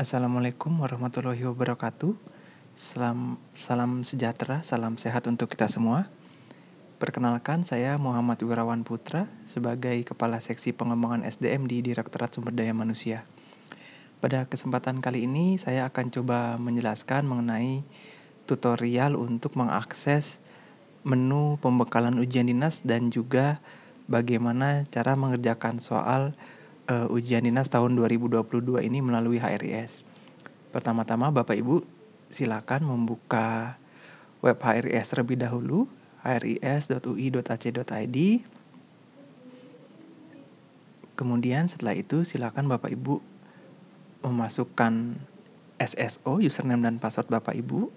Assalamualaikum warahmatullahi wabarakatuh. Salam sejahtera, salam sehat untuk kita semua. Perkenalkan, saya Muhammad Wirawan Putra sebagai Kepala Seksi Pengembangan SDM di Direktorat Sumber Daya Manusia. Pada kesempatan kali ini, saya akan coba menjelaskan mengenai tutorial untuk mengakses menu pembekalan ujian dinas dan juga bagaimana cara mengerjakan soal ujian dinas tahun 2022 ini melalui HRIS. Pertama-tama Bapak Ibu silakan membuka web HRIS terlebih dahulu, hris.ui.ac.id. Kemudian setelah itu silakan Bapak Ibu memasukkan SSO, username dan password Bapak Ibu.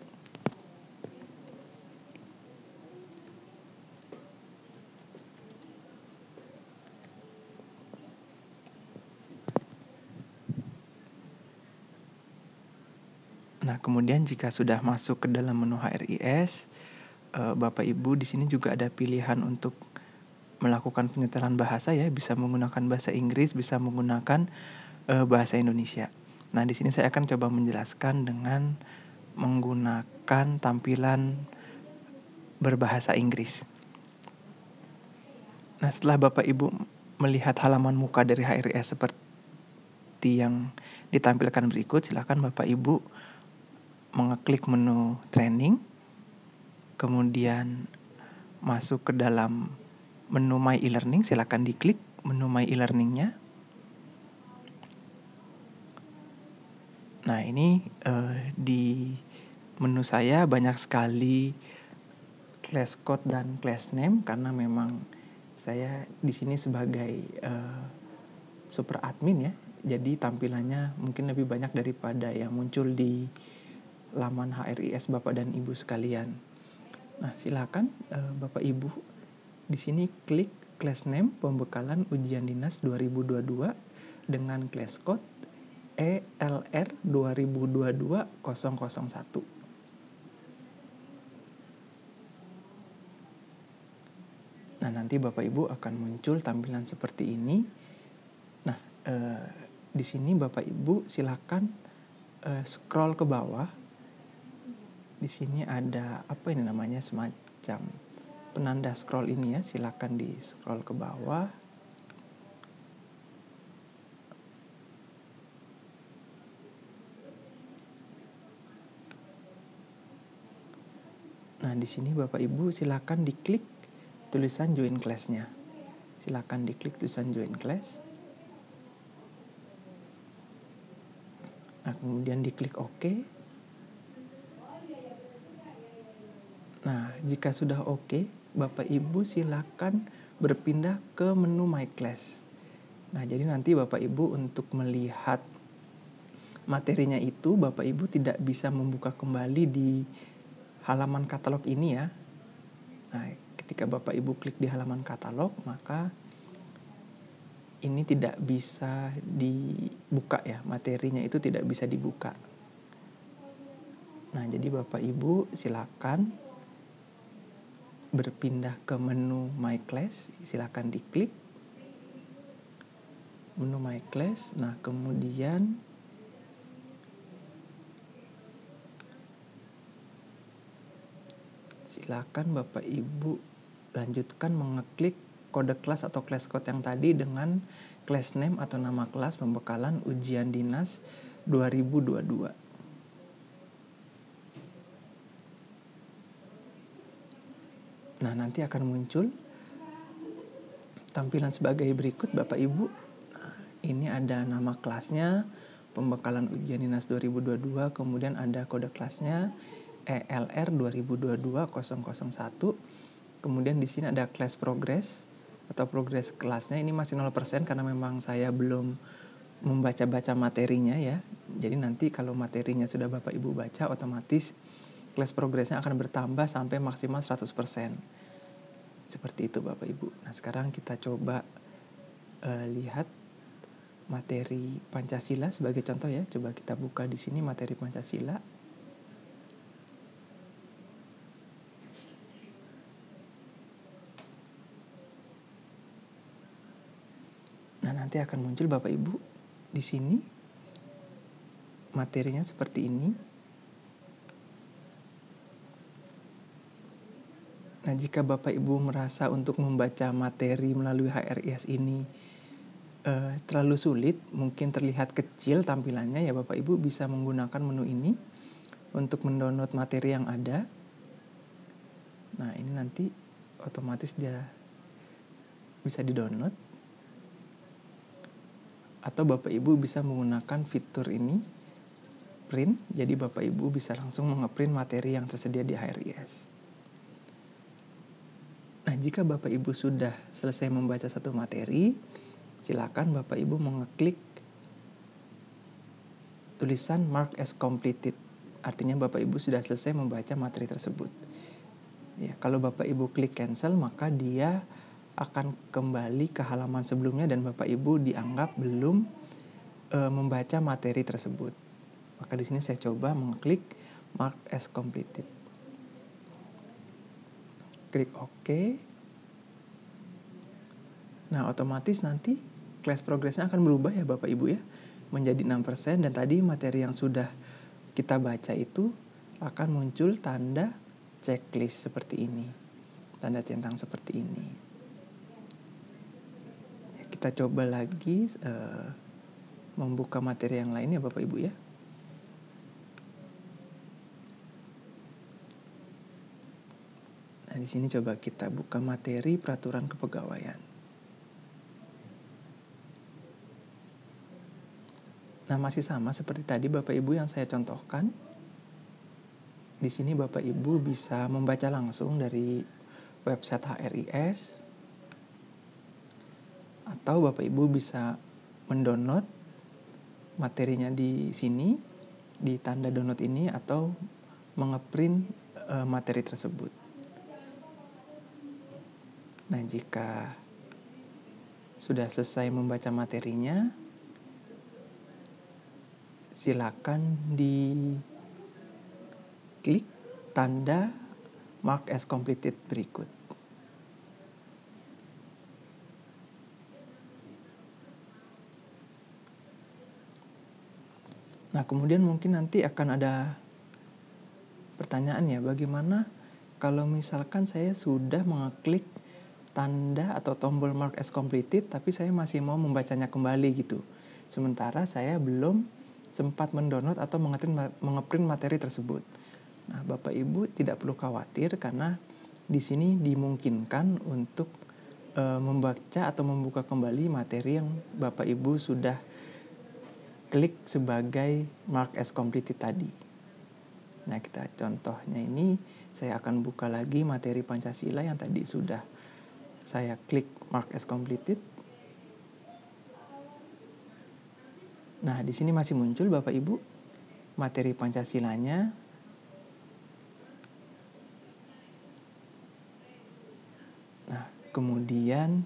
Nah, kemudian jika sudah masuk ke dalam menu HRIS, Bapak Ibu di sini juga ada pilihan untuk melakukan penyetelan bahasa ya, bisa menggunakan bahasa Inggris, bisa menggunakan bahasa Indonesia. Nah, di sini saya akan coba menjelaskan dengan menggunakan tampilan berbahasa Inggris. Nah, setelah Bapak Ibu melihat halaman muka dari HRIS seperti yang ditampilkan berikut, silakan Bapak Ibu mengeklik menu training, kemudian masuk ke dalam menu My E-Learning, silakan diklik menu My E-Learning-nya. Nah, ini di menu saya banyak sekali class code dan class name karena memang saya di sini sebagai super admin ya. Jadi tampilannya mungkin lebih banyak daripada yang muncul di laman HRIS Bapak dan Ibu sekalian. Nah, silakan Bapak Ibu di sini klik class name pembekalan ujian dinas 2022 dengan class code ELR 2022-001. Nah, nanti Bapak Ibu akan muncul tampilan seperti ini. Nah, di sini Bapak Ibu silakan scroll ke bawah. Di sini ada apa ini namanya, semacam penanda scroll ini ya, silakan di scroll ke bawah. Nah, di sini Bapak Ibu silakan diklik tulisan join class-nya. Silakan diklik tulisan join class. Nah, kemudian diklik OK. Nah, jika sudah OK, Bapak Ibu silakan berpindah ke menu My Class. Nah, jadi nanti Bapak Ibu untuk melihat materinya itu, Bapak Ibu tidak bisa membuka kembali di halaman katalog ini ya. Nah, ketika Bapak Ibu klik di halaman katalog, maka ini tidak bisa dibuka ya, materinya itu tidak bisa dibuka. Nah, jadi Bapak Ibu silakan berpindah ke menu My Class, silakan diklik menu My Class. Nah, kemudian silakan Bapak Ibu lanjutkan mengeklik kode kelas atau class code yang tadi dengan class name atau nama kelas pembekalan ujian dinas 2022. Nah, nanti akan muncul tampilan sebagai berikut Bapak Ibu. Nah, ini ada nama kelasnya, pembekalan ujian dinas 2022, kemudian ada kode kelasnya ELR 2022-001. Kemudian di sini ada class progress atau progress kelasnya, ini masih 0% karena memang saya belum membaca-baca materinya ya. Jadi nanti kalau materinya sudah Bapak Ibu baca, otomatis class progressnya akan bertambah sampai maksimal 100%. Seperti itu Bapak Ibu. Nah, sekarang kita coba lihat materi Pancasila sebagai contoh ya. Coba kita buka di sini materi Pancasila. Nah, nanti akan muncul Bapak Ibu di sini materinya seperti ini. Nah, jika Bapak Ibu merasa untuk membaca materi melalui HRIS ini terlalu sulit, mungkin terlihat kecil tampilannya, ya Bapak Ibu bisa menggunakan menu ini untuk mendownload materi yang ada. Nah, ini nanti otomatis dia bisa didownload. Atau Bapak Ibu bisa menggunakan fitur ini, print, jadi Bapak Ibu bisa langsung nge-print materi yang tersedia di HRIS. Nah, jika Bapak Ibu sudah selesai membaca satu materi, silakan Bapak Ibu mengeklik tulisan Mark as completed. Artinya Bapak Ibu sudah selesai membaca materi tersebut. Ya, kalau Bapak Ibu klik cancel, maka dia akan kembali ke halaman sebelumnya dan Bapak Ibu dianggap belum membaca materi tersebut. Maka di sini saya coba mengklik Mark as completed. Klik OK. Nah, otomatis nanti class progress-nya akan berubah ya Bapak Ibu ya, menjadi 6%, dan tadi materi yang sudah kita baca itu akan muncul tanda checklist seperti ini. Tanda centang seperti ini. Ya, kita coba lagi membuka materi yang lain ya Bapak Ibu ya. Nah, di sini coba kita buka materi peraturan kepegawaian. Nah, masih sama seperti tadi Bapak Ibu yang saya contohkan. Di sini Bapak Ibu bisa membaca langsung dari website HRIS, atau Bapak Ibu bisa mendownload materinya di sini, di tanda download ini, atau mengeprint materi tersebut. Nah, jika sudah selesai membaca materinya, silakan diklik tanda Mark as completed berikut. Nah, kemudian mungkin nanti akan ada pertanyaan ya, bagaimana kalau misalkan saya sudah mengeklik tanda atau tombol Mark as completed, tapi saya masih mau membacanya kembali gitu. Sementara saya belum sempat mendownload atau mengeprint materi tersebut. Nah, Bapak Ibu tidak perlu khawatir karena di sini dimungkinkan untuk membaca atau membuka kembali materi yang Bapak Ibu sudah klik sebagai Mark as completed tadi. Nah, kita contohnya ini, saya akan buka lagi materi Pancasila yang tadi sudah saya klik Mark as completed. Nah, di sini masih muncul Bapak Ibu materi Pancasilanya. Nah, kemudian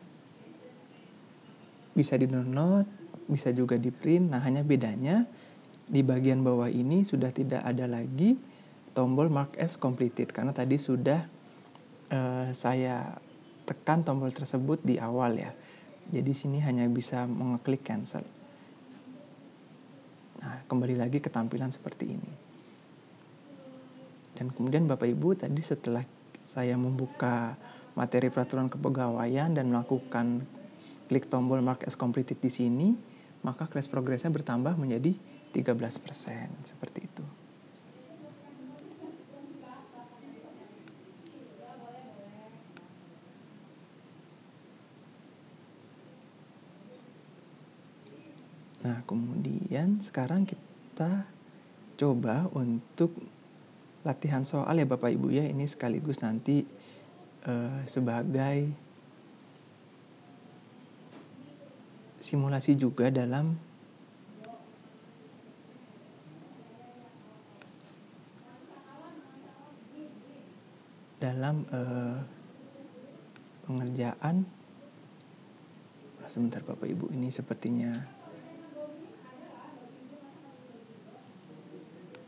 bisa di-download, bisa juga di-print. Nah, hanya bedanya di bagian bawah ini sudah tidak ada lagi tombol Mark as completed karena tadi sudah saya tekan tombol tersebut di awal ya. Jadi sini hanya bisa mengeklik cancel. Nah, kembali lagi ke tampilan seperti ini. Dan kemudian Bapak Ibu tadi setelah saya membuka materi peraturan kepegawaian dan melakukan klik tombol Mark as completed di sini, maka class progress-nya bertambah menjadi 13%, seperti itu. Nah, kemudian sekarang kita coba untuk latihan soal ya Bapak Ibu ya. Ini sekaligus nanti sebagai simulasi juga dalam pengerjaan. Sebentar Bapak Ibu, ini sepertinya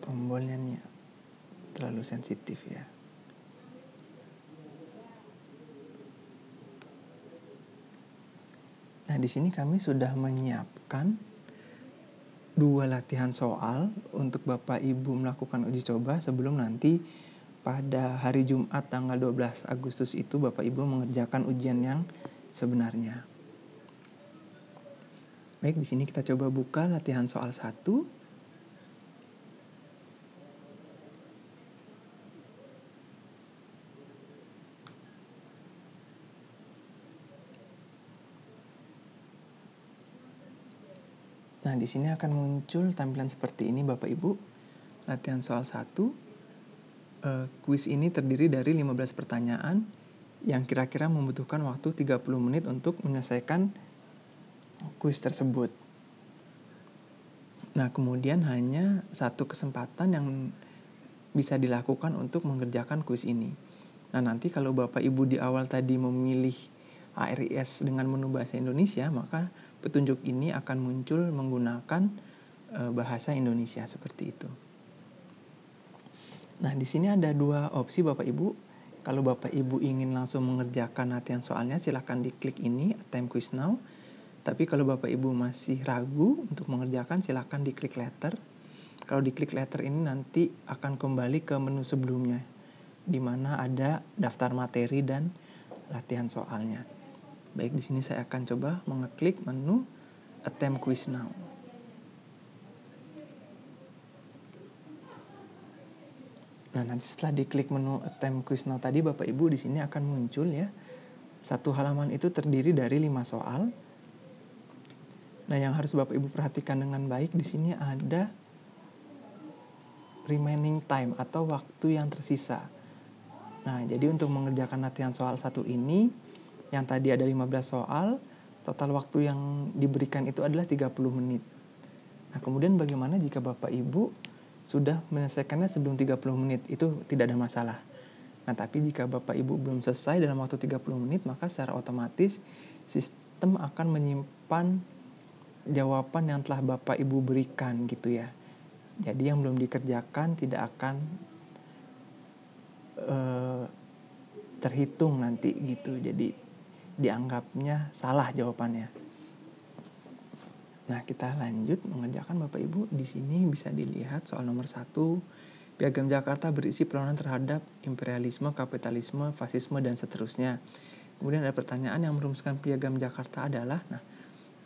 tombolnya nih terlalu sensitif ya. Nah, di sini kami sudah menyiapkan 2 latihan soal untuk Bapak Ibu melakukan uji coba sebelum nanti pada hari Jumat tanggal 12 Agustus itu Bapak Ibu mengerjakan ujian yang sebenarnya. Baik, di sini kita coba buka latihan soal 1. Nah, di sini akan muncul tampilan seperti ini Bapak Ibu. Latihan soal 1. Kuis ini terdiri dari 15 pertanyaan yang kira-kira membutuhkan waktu 30 menit untuk menyelesaikan kuis tersebut. Nah, kemudian hanya satu kesempatan yang bisa dilakukan untuk mengerjakan kuis ini. Nah, nanti kalau Bapak Ibu di awal tadi memilih ARIS dengan menu bahasa Indonesia, maka petunjuk ini akan muncul menggunakan bahasa Indonesia seperti itu. Nah, di sini ada 2 opsi Bapak Ibu. Kalau Bapak Ibu ingin langsung mengerjakan latihan soalnya, silakan diklik ini, Attempt Quiz Now. Tapi kalau Bapak Ibu masih ragu untuk mengerjakan, silakan diklik Later. Kalau diklik Later ini nanti akan kembali ke menu sebelumnya, di mana ada daftar materi dan latihan soalnya. Baik, di sini saya akan coba mengeklik menu Attempt Quiz Now. Nah, nanti setelah diklik menu Attempt Quiz Now tadi, Bapak Ibu di sini akan muncul ya. Satu halaman itu terdiri dari 5 soal. Nah, yang harus Bapak Ibu perhatikan dengan baik di sini ada remaining time atau waktu yang tersisa. Nah, jadi untuk mengerjakan latihan soal 1 ini, yang tadi ada 15 soal, total waktu yang diberikan itu adalah 30 menit. Nah, kemudian bagaimana jika Bapak Ibu sudah menyelesaikannya sebelum 30 menit? Itu tidak ada masalah. Nah, tapi jika Bapak Ibu belum selesai dalam waktu 30 menit, maka secara otomatis sistem akan menyimpan jawaban yang telah Bapak Ibu berikan gitu ya. Jadi yang belum dikerjakan tidak akan terhitung nanti gitu. Jadi dianggapnya salah jawabannya. Nah, kita lanjut mengerjakan Bapak Ibu. Di sini bisa dilihat soal nomor 1. Piagam Jakarta berisi perlawanan terhadap imperialisme, kapitalisme, fasisme, dan seterusnya. Kemudian ada pertanyaan yang merumuskan Piagam Jakarta adalah, nah,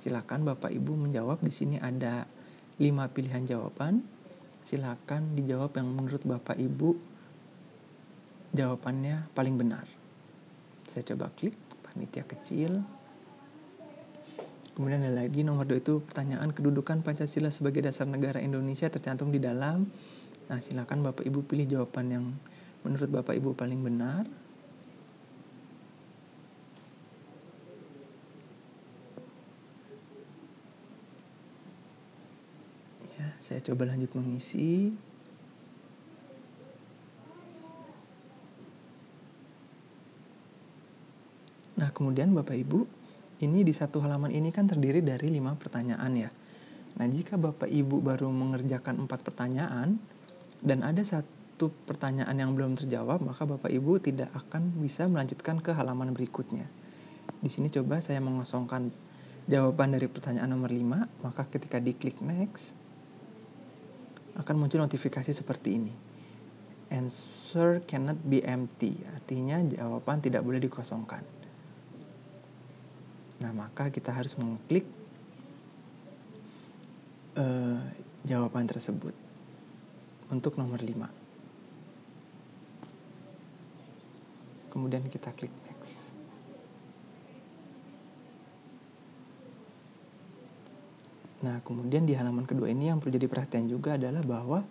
silakan Bapak Ibu menjawab. Di sini ada 5 pilihan jawaban. Silakan dijawab yang menurut Bapak Ibu jawabannya paling benar. Saya coba klik panitia kecil. Kemudian ada lagi nomor 2 itu pertanyaan kedudukan Pancasila sebagai dasar negara Indonesia tercantum di dalam. Nah, silakan Bapak Ibu pilih jawaban yang menurut Bapak Ibu paling benar. Ya, saya coba lanjut mengisi. Nah, kemudian Bapak Ibu, ini di satu halaman ini kan terdiri dari 5 pertanyaan ya. Nah, jika Bapak Ibu baru mengerjakan 4 pertanyaan dan ada satu pertanyaan yang belum terjawab, maka Bapak Ibu tidak akan bisa melanjutkan ke halaman berikutnya. Di sini coba saya mengosongkan jawaban dari pertanyaan nomor 5, maka ketika diklik next akan muncul notifikasi seperti ini. Answer cannot be empty, artinya jawaban tidak boleh dikosongkan. Nah, maka kita harus mengklik jawaban tersebut untuk nomor 5. Kemudian kita klik next. Nah, kemudian di halaman kedua ini yang perlu jadi perhatian juga adalah bahwa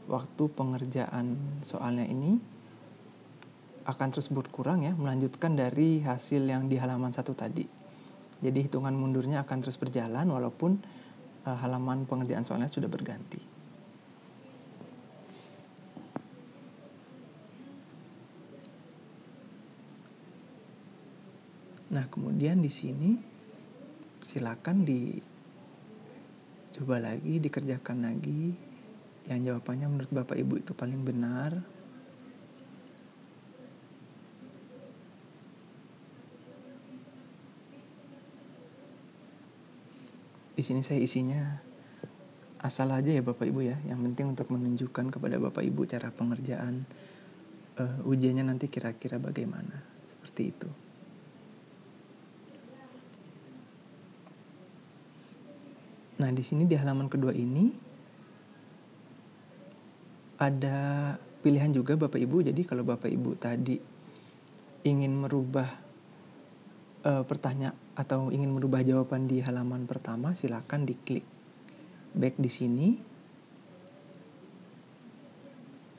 waktu pengerjaan soalnya ini akan terus berkurang ya, melanjutkan dari hasil yang di halaman 1 tadi. Jadi hitungan mundurnya akan terus berjalan walaupun halaman pengerjaan soalnya sudah berganti. Nah, kemudian di sini silakan dicoba lagi, dikerjakan lagi yang jawabannya menurut Bapak Ibu itu paling benar. Di sini saya isinya asal aja ya Bapak Ibu ya. Yang penting untuk menunjukkan kepada Bapak Ibu cara pengerjaan ujiannya nanti kira-kira bagaimana. Seperti itu. Nah, di sini di halaman kedua ini ada pilihan juga Bapak Ibu. Jadi kalau Bapak Ibu tadi ingin merubah pertanyaan atau ingin merubah jawaban di halaman pertama, silakan diklik back di sini.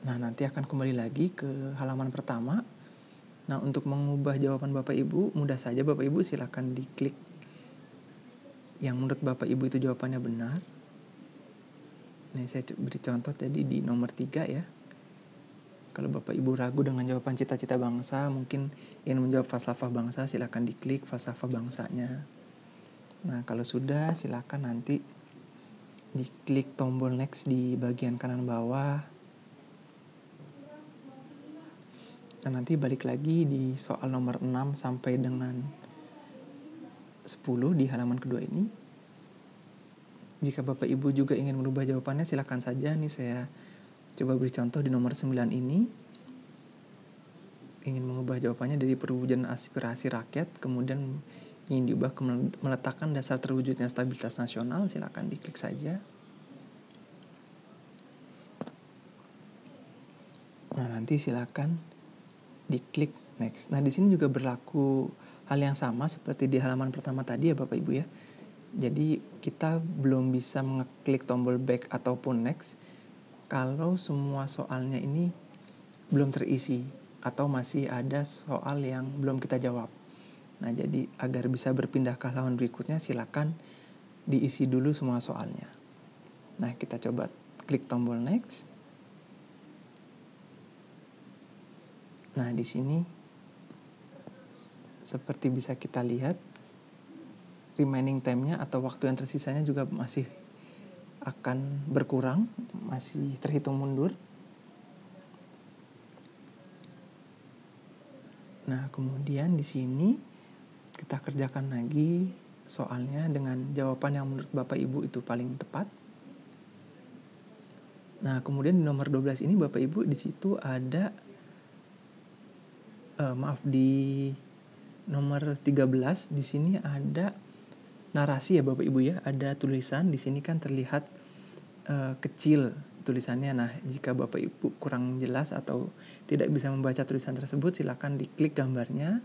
Nah, nanti akan kembali lagi ke halaman pertama. Nah, untuk mengubah jawaban Bapak Ibu, mudah saja Bapak Ibu silakan diklik yang menurut Bapak Ibu itu jawabannya benar. Nih, saya beri contoh tadi di nomor 3 ya. Kalau Bapak Ibu ragu dengan jawaban cita-cita bangsa, mungkin ingin menjawab falsafah bangsa, silakan diklik falsafah bangsanya. Nah, kalau sudah, silakan nanti diklik tombol next di bagian kanan bawah. Nah, nanti balik lagi di soal nomor 6 sampai dengan 10 di halaman kedua ini. Jika Bapak Ibu juga ingin merubah jawabannya, silakan saja. Nih saya coba beri contoh di nomor 9 ini. Ingin mengubah jawabannya dari perwujudan aspirasi rakyat, kemudian ingin diubah ke meletakkan dasar terwujudnya stabilitas nasional, silakan diklik saja. Nah, nanti silakan diklik next. Nah, di sini juga berlaku hal yang sama seperti di halaman pertama tadi ya Bapak Ibu ya. Jadi kita belum bisa mengeklik tombol back ataupun next kalau semua soalnya ini belum terisi atau masih ada soal yang belum kita jawab. Nah, jadi agar bisa berpindah ke halaman berikutnya, silakan diisi dulu semua soalnya. Nah, kita coba klik tombol next. Nah, di sini seperti bisa kita lihat remaining time-nya atau waktu yang tersisanya juga masih akan berkurang, masih terhitung mundur. Nah, kemudian di sini kita kerjakan lagi soalnya dengan jawaban yang menurut Bapak Ibu itu paling tepat. Nah, kemudian di nomor 12 ini Bapak Ibu di situ ada di nomor 13 di sini ada narasi ya Bapak Ibu ya, ada tulisan di sini kan terlihat kecil tulisannya. Nah, jika Bapak Ibu kurang jelas atau tidak bisa membaca tulisan tersebut, silakan diklik gambarnya.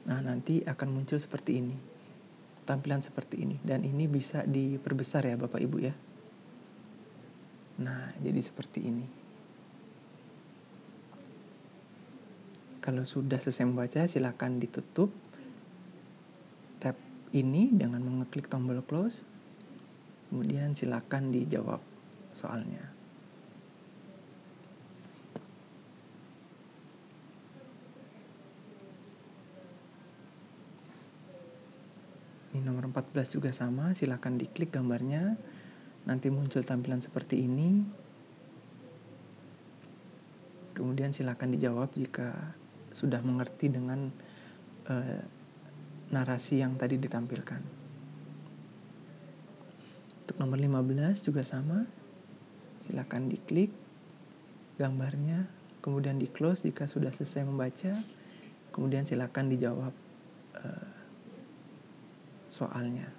Nah, nanti akan muncul seperti ini. Tampilan seperti ini, dan ini bisa diperbesar ya Bapak Ibu ya. Nah, jadi seperti ini. Kalau sudah selesai membaca, silakan ditutup tab ini dengan mengeklik tombol close. Kemudian silakan dijawab soalnya. Ini nomor 14 juga sama, silakan diklik gambarnya. Nanti muncul tampilan seperti ini. Kemudian silakan dijawab jika sudah mengerti dengan narasi yang tadi ditampilkan. Untuk nomor 15 juga sama. Silakan diklik gambarnya, kemudian di close jika sudah selesai membaca. Kemudian silakan dijawab soalnya.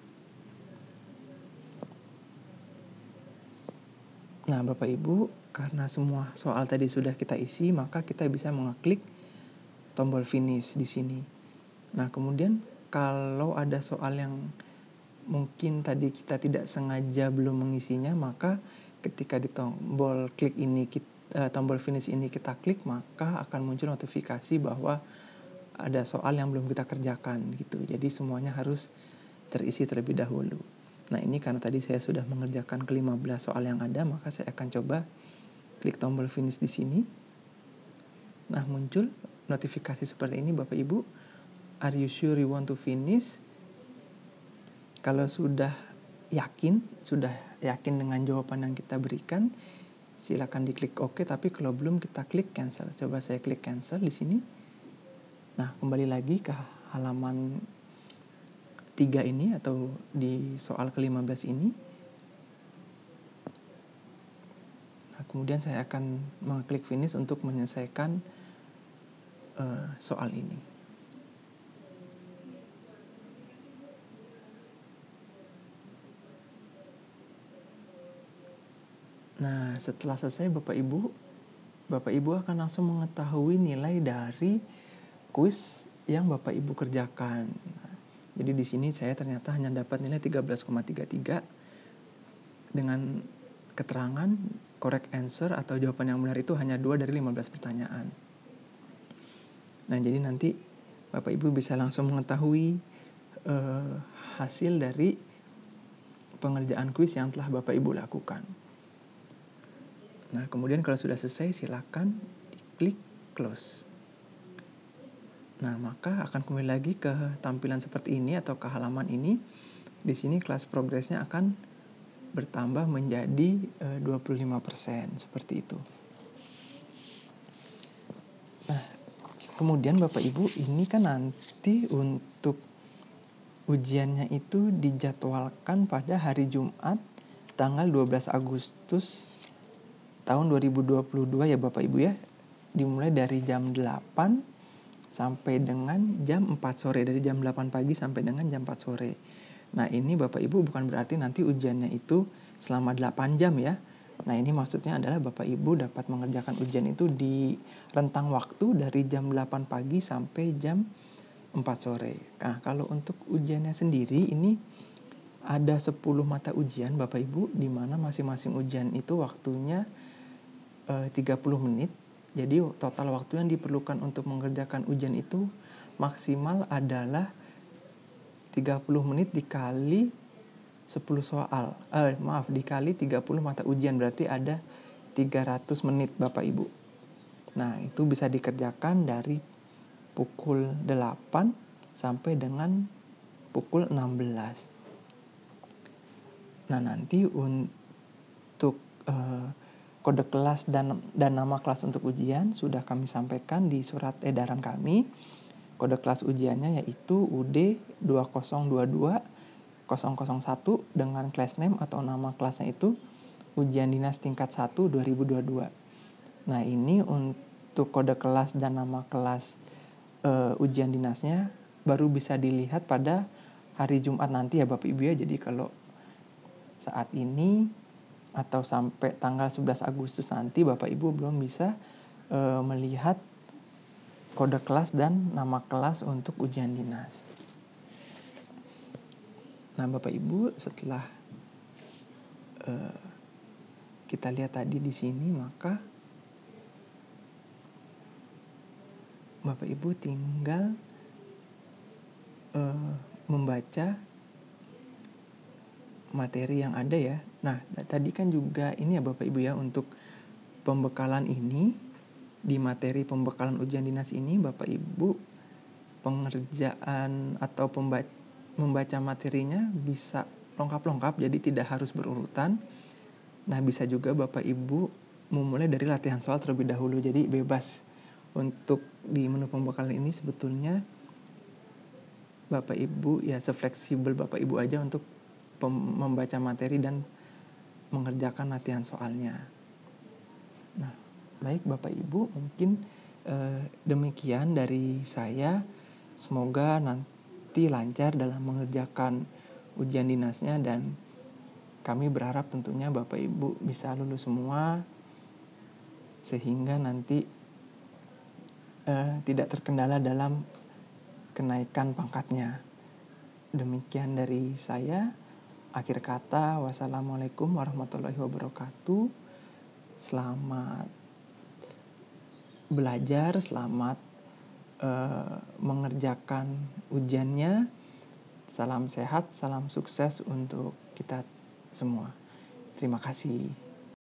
Nah, Bapak Ibu, karena semua soal tadi sudah kita isi, maka kita bisa mengeklik tombol finish di sini. Nah, kemudian kalau ada soal yang mungkin tadi kita tidak sengaja belum mengisinya, maka ketika di tombol klik ini, tombol finish ini kita klik, maka akan muncul notifikasi bahwa ada soal yang belum kita kerjakan gitu. Jadi semuanya harus terisi terlebih dahulu. Nah, ini karena tadi saya sudah mengerjakan ke-15 soal yang ada, maka saya akan coba klik tombol finish di sini. Nah, muncul notifikasi seperti ini Bapak Ibu. Are you sure you want to finish? Kalau sudah yakin dengan jawaban yang kita berikan, silakan diklik OK, tapi kalau belum kita klik cancel. Coba saya klik cancel di sini. Nah, kembali lagi ke halaman 3 ini atau di soal ke-15 ini. kemudian saya akan mengklik finish untuk menyelesaikan soal ini. Nah, setelah selesai Bapak Ibu akan langsung mengetahui nilai dari kuis yang Bapak Ibu kerjakan. Jadi di sini saya ternyata hanya dapat nilai 13,33 dengan keterangan correct answer atau jawaban yang benar itu hanya 2 dari 15 pertanyaan. Nah, jadi nanti Bapak Ibu bisa langsung mengetahui hasil dari pengerjaan kuis yang telah Bapak Ibu lakukan. Nah, kemudian kalau sudah selesai silakan diklik close. Nah, maka akan kembali lagi ke tampilan seperti ini atau ke halaman ini. Di sini kelas progresnya akan bertambah menjadi 25%, seperti itu. Nah, kemudian Bapak Ibu, ini kan nanti untuk ujiannya itu dijadwalkan pada hari Jumat tanggal 12 Agustus tahun 2022 ya Bapak Ibu ya. Dimulai dari jam 8 sampai dengan jam 4 sore, dari jam 8 pagi sampai dengan jam 4 sore. Nah, ini Bapak Ibu bukan berarti nanti ujiannya itu selama 8 jam ya. Nah, ini maksudnya adalah Bapak Ibu dapat mengerjakan ujian itu di rentang waktu dari jam 8 pagi sampai jam 4 sore. Nah, kalau untuk ujiannya sendiri ini ada 10 mata ujian Bapak Ibu, di mana masing-masing ujian itu waktunya 30 menit. Jadi total waktu yang diperlukan untuk mengerjakan ujian itu maksimal adalah 30 menit dikali 10 soal. Dikali 30 mata ujian, berarti ada 300 menit Bapak Ibu. Nah, itu bisa dikerjakan dari pukul 8 sampai dengan pukul 16. Nah, nanti untuk kode kelas dan nama kelas untuk ujian sudah kami sampaikan di surat edaran kami. Kode kelas ujiannya yaitu UD 2022 001 dengan class name atau nama kelasnya itu Ujian Dinas Tingkat 1 2022. Nah, ini untuk kode kelas dan nama kelas ujian dinasnya baru bisa dilihat pada hari Jumat nanti ya Bapak Ibu ya. Jadi kalau saat ini atau sampai tanggal 11 Agustus nanti Bapak Ibu belum bisa melihat kode kelas dan nama kelas untuk ujian dinas. Nah, Bapak Ibu, setelah kita lihat tadi di sini, maka Bapak Ibu tinggal membaca materi yang ada ya. Nah, tadi kan juga ini ya Bapak Ibu ya, untuk pembekalan ini, di materi pembekalan ujian dinas ini Bapak Ibu pengerjaan atau membaca materinya bisa lengkap-lengkap, jadi tidak harus berurutan. Nah, bisa juga Bapak Ibu memulai dari latihan soal terlebih dahulu, jadi bebas. Untuk di menu pembekalan ini sebetulnya Bapak Ibu ya sefleksibel Bapak Ibu aja untuk membaca materi dan mengerjakan latihan soalnya. Nah, baik Bapak Ibu, mungkin demikian dari saya. Semoga nanti lancar dalam mengerjakan ujian dinasnya, dan kami berharap tentunya Bapak Ibu bisa lulus semua sehingga nanti tidak terkendala dalam kenaikan pangkatnya. Demikian dari saya. Akhir kata, wassalamualaikum warahmatullahi wabarakatuh. Selamat belajar, selamat mengerjakan ujiannya. Salam sehat, salam sukses untuk kita semua. Terima kasih.